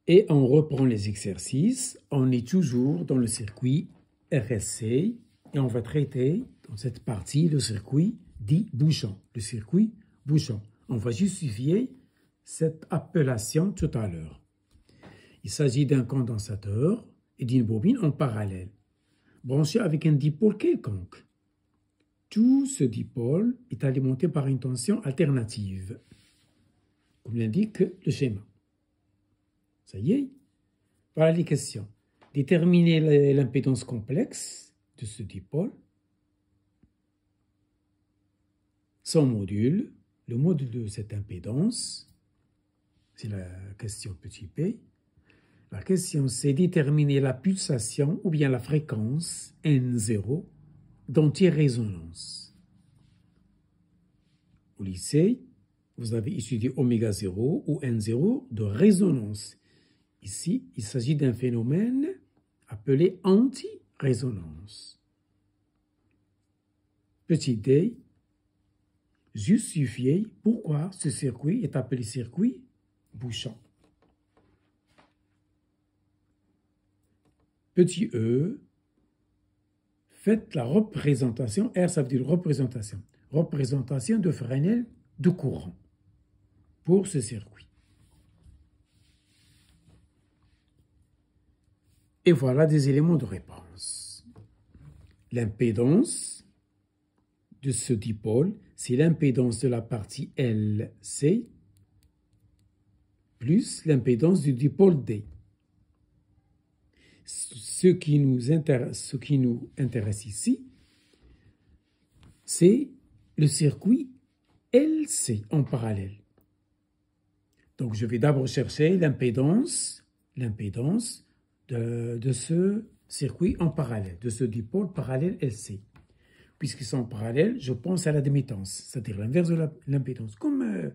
Et on reprend les exercices. On est toujours dans le circuit RSC et on va traiter dans cette partie le circuit dit bouchon. Le circuit bouchon. On va justifier cette appellation tout à l'heure. Il s'agit d'un condensateur et d'une bobine en parallèle, branché avec un dipôle quelconque. Tout ce dipôle est alimenté par une tension alternative, comme l'indique le schéma. Ça y est, voilà les questions. Déterminer l'impédance complexe de ce dipôle, son module, le module de cette impédance, c'est la question petit p. La question, c'est déterminer la pulsation ou bien la fréquence N0 d'antirésonance. Au lycée, vous avez étudié oméga 0 ou N0 de résonance. Ici, il s'agit d'un phénomène appelé anti-résonance. Petit d, justifier pourquoi ce circuit est appelé circuit bouchon. Petit e, faites la représentation, R ça veut dire représentation, représentation de Fresnel de courant pour ce circuit. Et voilà des éléments de réponse. L'impédance de ce dipôle, c'est l'impédance de la partie LC plus l'impédance du dipôle D. Ce qui nous intéresse ici, c'est le circuit LC en parallèle. Donc, je vais d'abord chercher l'impédance de ce circuit en parallèle, de ce dipôle parallèle LC. Puisqu'ils sont parallèles, je pense à l'admittance, c'est-à-dire l'inverse de l'impédance, comme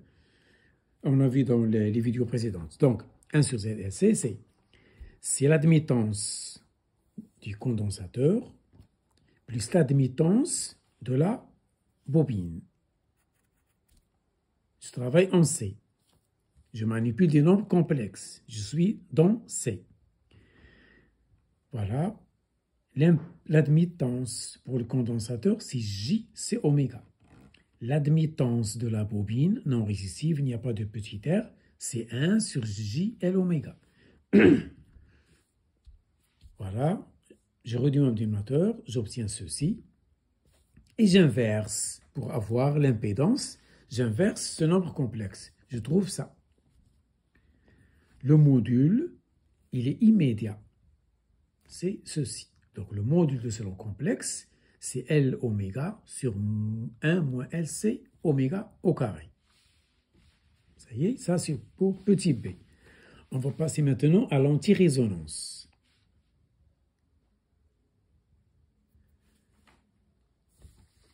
on a vu dans les vidéos précédentes. Donc, 1 sur ZLC, c'est l'admittance du condensateur plus l'admittance de la bobine. Je travaille en C. Je manipule des nombres complexes. Je suis dans C. Voilà. L'admittance pour le condensateur, c'est J, c'est oméga. L'admittance de la bobine non résistive, il n'y a pas de petit r, c'est 1 sur J L oméga. Voilà. Je réduis mon dénominateur, j'obtiens ceci. Et j'inverse. Pour avoir l'impédance, j'inverse ce nombre complexe. Je trouve ça. Le module, il est immédiat. C'est ceci. Donc, le module de ce nombre complexe, c'est L oméga sur 1 moins LC oméga au carré. Ça y est, ça c'est pour petit b. On va passer maintenant à l'antirésonance.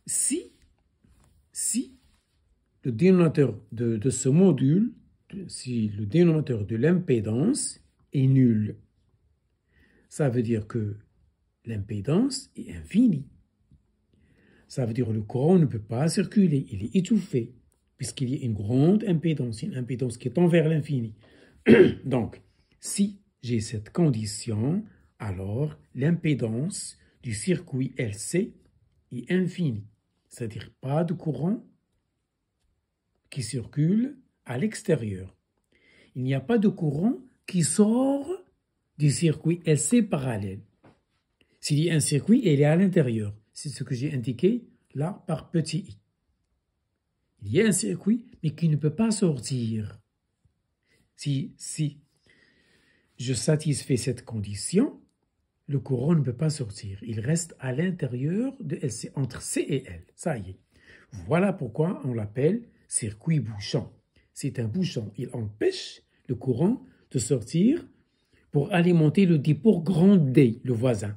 Si le dénominateur de ce module, si le dénominateur de l'impédance est nul, ça veut dire que l'impédance est infinie. Ça veut dire que le courant ne peut pas circuler, il est étouffé, puisqu'il y a une grande impédance, une impédance qui tend vers l'infini. Donc, si j'ai cette condition, alors l'impédance du circuit LC est infinie. C'est-à-dire pas de courant qui circule à l'extérieur. Il n'y a pas de courant qui sort du circuit LC parallèle. S'il y a un circuit, il est à l'intérieur. C'est ce que j'ai indiqué là par petit i. Il y a un circuit, mais qui ne peut pas sortir. Si je satisfais cette condition, le courant ne peut pas sortir. Il reste à l'intérieur de LC, entre C et L. Ça y est. Voilà pourquoi on l'appelle circuit bouchon. C'est un bouchon. Il empêche le courant de sortir pour alimenter le dipôle grand D, le voisin.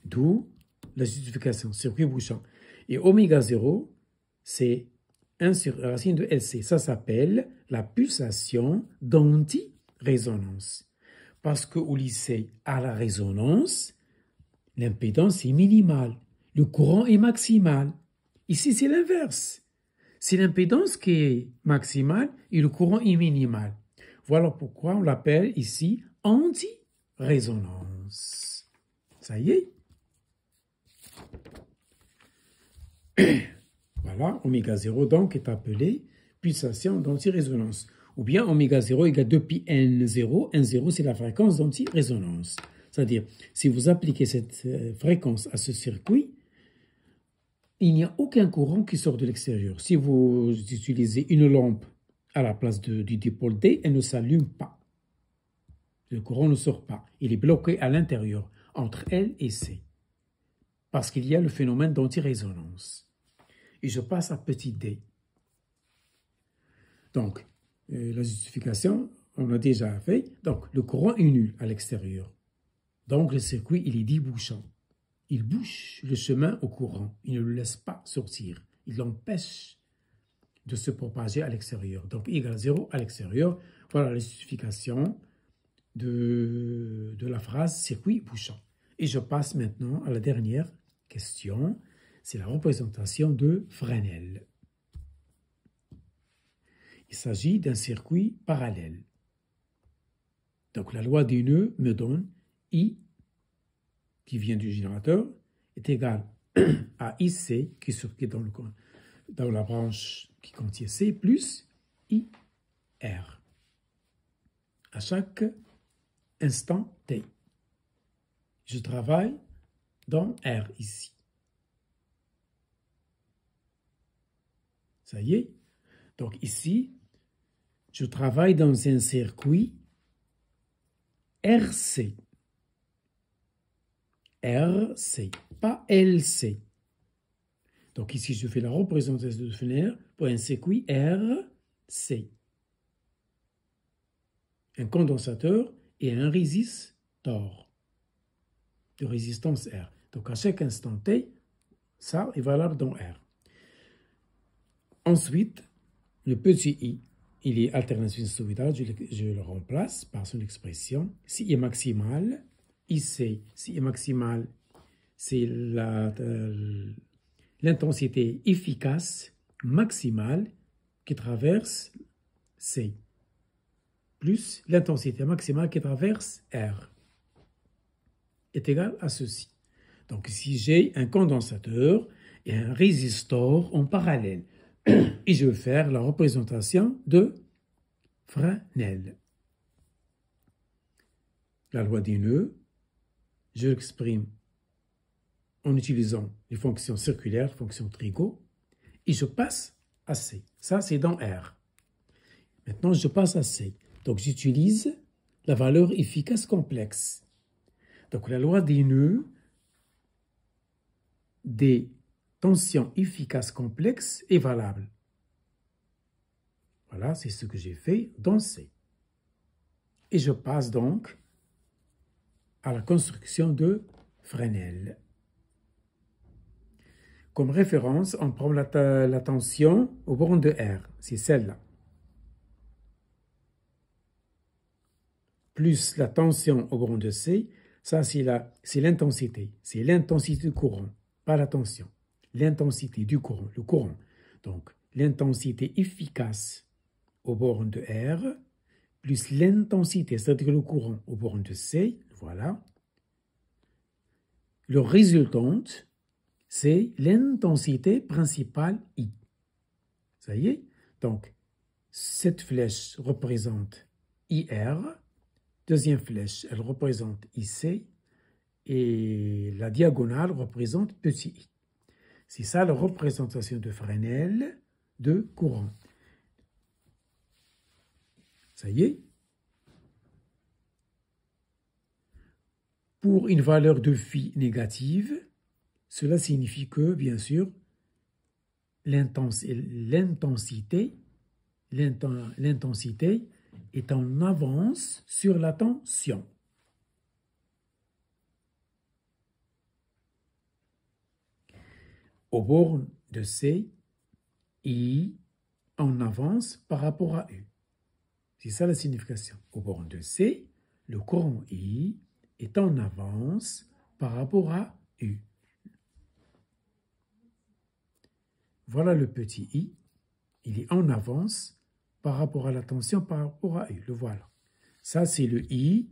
D'où la justification, circuit bouchon. Et oméga 0, c'est 1 sur racine de LC. Ça s'appelle la pulsation d'anti-résonance. Parce qu'au lycée, à la résonance, l'impédance est minimale. Le courant est maximal. Ici, c'est l'inverse. C'est l'impédance qui est maximale et le courant est minimal. Voilà pourquoi on l'appelle ici anti-résonance. Ça y est. Voilà, oméga 0 donc est appelé pulsation d'anti-résonance. Ou bien oméga 0 égale 2pi n0. N0, c'est la fréquence d'anti-résonance. C'est-à-dire, si vous appliquez cette fréquence à ce circuit, il n'y a aucun courant qui sort de l'extérieur. Si vous utilisez une lampe à la place du dipôle D, elle ne s'allume pas. Le courant ne sort pas. Il est bloqué à l'intérieur, entre L et C. Parce qu'il y a le phénomène d'anti-résonance. Et je passe à petit d. Donc, la justification, on l'a déjà fait. Donc, le courant est nul à l'extérieur. Donc, le circuit, il est débouchant. Il bouche le chemin au courant. Il ne le laisse pas sortir. Il l'empêche de se propager à l'extérieur. Donc, I égale 0 à l'extérieur. Voilà la justification de la phrase circuit bouchant. Et je passe maintenant à la dernière question. C'est la représentation de Fresnel. Il s'agit d'un circuit parallèle. Donc la loi des nœuds me donne I, qui vient du générateur, est égal à IC, qui est dans la branche qui contient C, plus IR. À chaque instant T. Je travaille dans R ici. Ça y est. Donc ici, je travaille dans un circuit RC. RC, pas LC. Donc ici, je fais la représentation de Fresnel pour un circuit RC. Un condensateur et un résistor de résistance R. Donc à chaque instant T, ça est valable dans R. Ensuite, le petit i, il est alternatif sinusoïdal, je le remplace par son expression. Si est maximal, IC, si est maximal, c'est l'intensité efficace maximale qui traverse C, plus l'intensité maximale qui traverse R, est égale à ceci. Donc si j'ai un condensateur et un résistor en parallèle, et je vais faire la représentation de Fresnel. La loi des nœuds, je l'exprime en utilisant les fonctions circulaires, fonctions trigo, et je passe à C. Ça, c'est dans R. Maintenant, je passe à C. Donc, j'utilise la valeur efficace complexe. Donc, la loi des nœuds des tension efficace complexe est valable. Voilà, c'est ce que j'ai fait dans C. Et je passe donc à la construction de Fresnel. Comme référence, on prend la tension au borne de R, c'est celle-là. Plus la tension au borne de C, ça c'est l'intensité. C'est l'intensité du courant, pas la tension. L'intensité du courant, le courant. Donc, l'intensité efficace au borne de R, plus l'intensité, c'est-à-dire le courant au borne de C, voilà. Le résultante, c'est l'intensité principale I. Ça y est? Donc, cette flèche représente IR, deuxième flèche, elle représente IC, et la diagonale représente petit i. C'est ça la représentation de Fresnel de courant. Ça y est? Pour une valeur de phi négative, cela signifie que, bien sûr, l'intensité est en avance sur la tension. Au borne de C, I en avance par rapport à U. C'est ça la signification. Au borne de C, le courant I est en avance par rapport à U. Voilà le petit i, il est en avance par rapport à la tension, par rapport à I. Le voilà. Ça, c'est le I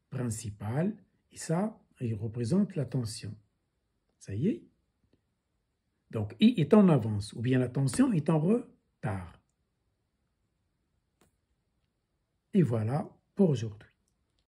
principal. Et ça, il représente la tension. Ça y est. Donc, I est en avance, ou bien la tension est en retard. Et voilà pour aujourd'hui.